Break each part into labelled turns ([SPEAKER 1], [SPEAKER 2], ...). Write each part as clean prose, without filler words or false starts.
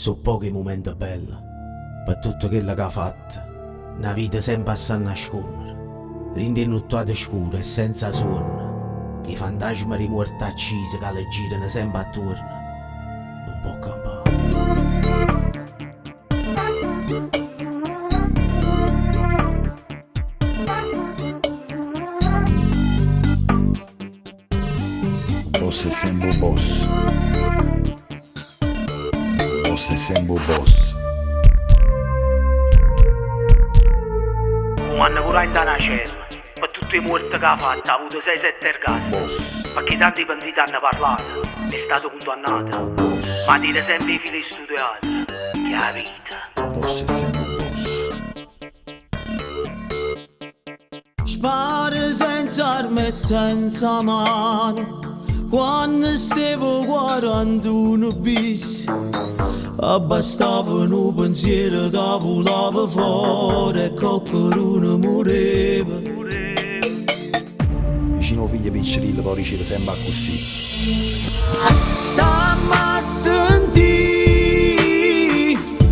[SPEAKER 1] Su pochi momenti belli, per tutto quello che ha fatto, una vita sempre a nascondere, rindenuttata scura e senza suono, che i fantasmi di morti accesi che le girano sempre attorno, non può campare.
[SPEAKER 2] Boss è sempre boss. Boss è sempre boss.
[SPEAKER 3] Un anno pure in una cella, per tutti i morti che ha fatto, ha avuto 6-7 ergastoli.
[SPEAKER 2] Boss.
[SPEAKER 3] Perché tanti pentiti hanno parlato, è stato condannato. Ma dire sempre i fili studiati, che è la vita.
[SPEAKER 2] Boss è sempre boss.
[SPEAKER 4] Spara senza armi e senza mano, quando stavo 41 bis, abbastava un pensiero che volava fuori e qualcuno moreva.
[SPEAKER 2] Vicino figlio piccirillo poi riceve sempre così.
[SPEAKER 4] Stammi a sentire,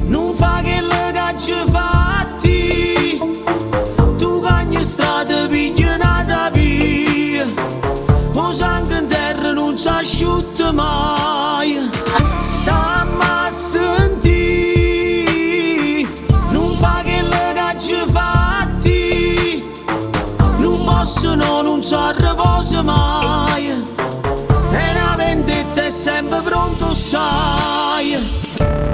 [SPEAKER 4] non fa che le cacce fatti, tu cagni strada pigliata via, o sangue in terra non si asciutta mai. Stammi a sentire, non fa che le cacce fatti, non posso no, non si riposa mai, e la vendetta è sempre pronto sai.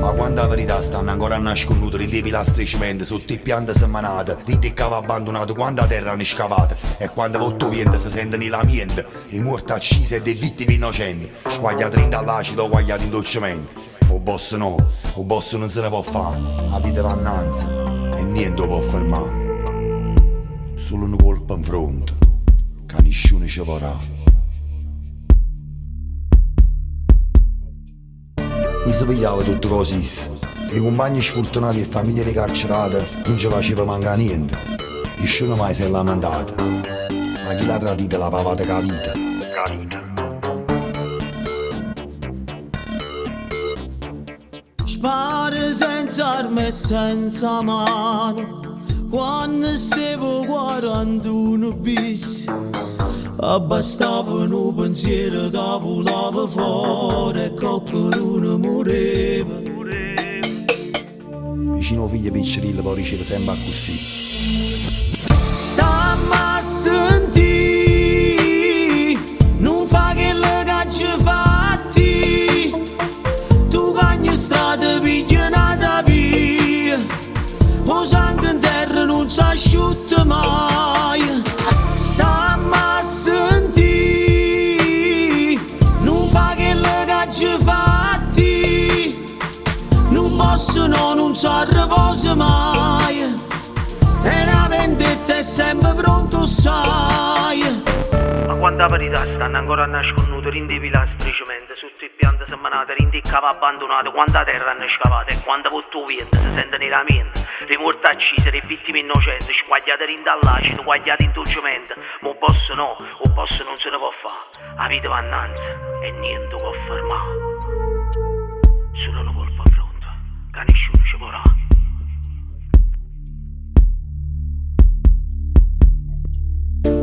[SPEAKER 2] Ma quando la verità stanno ancora nasconduti, ridi i pilastri cemento sotto i piante semanate, ridi il cavo abbandonato quando la terra hanno scavata, e quando volto vento si sentono i lamenti, i morti accisi e dei vittime innocenti, squagliati all'acido, guagliati in dolcementi. O boss no, o boss non se ne può fare, la vita va innanzi e niente lo può fermare. Solo un colpo in fronte, che nessuno ci vorrà. Mi si pigliava tutto così, i compagni sfortunati e famiglie ricarcerate non ci faceva mancare niente, nessuno mai si è lamentato, ma chi l'ha tradita la pavata che la vita.
[SPEAKER 4] Spara senza armi e senza mano, quando stavo 41 bis, abbastava un pensiero che volava fuori e qualcuno moreva.
[SPEAKER 2] Vicino figlio piccirillo poi riceve sempre così.
[SPEAKER 4] Stammi a sentire, non fa che le cacce fatti, tu cagni strada pigliata via, o sangue in terra non si asciutta mai. Stammi a sentire, non fa che le cacce fatti, non posso no, non si riposa mai, e la vendetta è sempre pronto sai.
[SPEAKER 3] Ma quando la verità stanno ancora nasconduti, rindi i pilastri cemento sotto i piante semanate, rindi il cavo abbandonato quando la terra hanno scavata, e quando volto vento si sentono i lamenti, i morti accisi, le vittime innocenti, squagliate all'acido, guagliati in dolcemento. Ma o boss no, o boss non se ne può fare, la vita va innanzi e niente può fermare. Solo un colpo in fronte, che nessuno ci vorrà.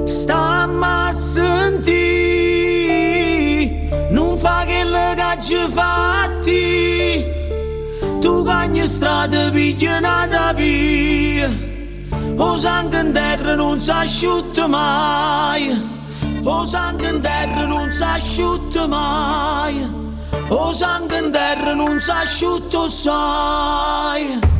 [SPEAKER 4] Stammi a sentire, non fa che le cacce fatti, tu cagni strada pigliata via, o sangue in terra non si asciutta mai, o sangue in terra non si asciutta mai, o sangue in terra non si asciutta sai.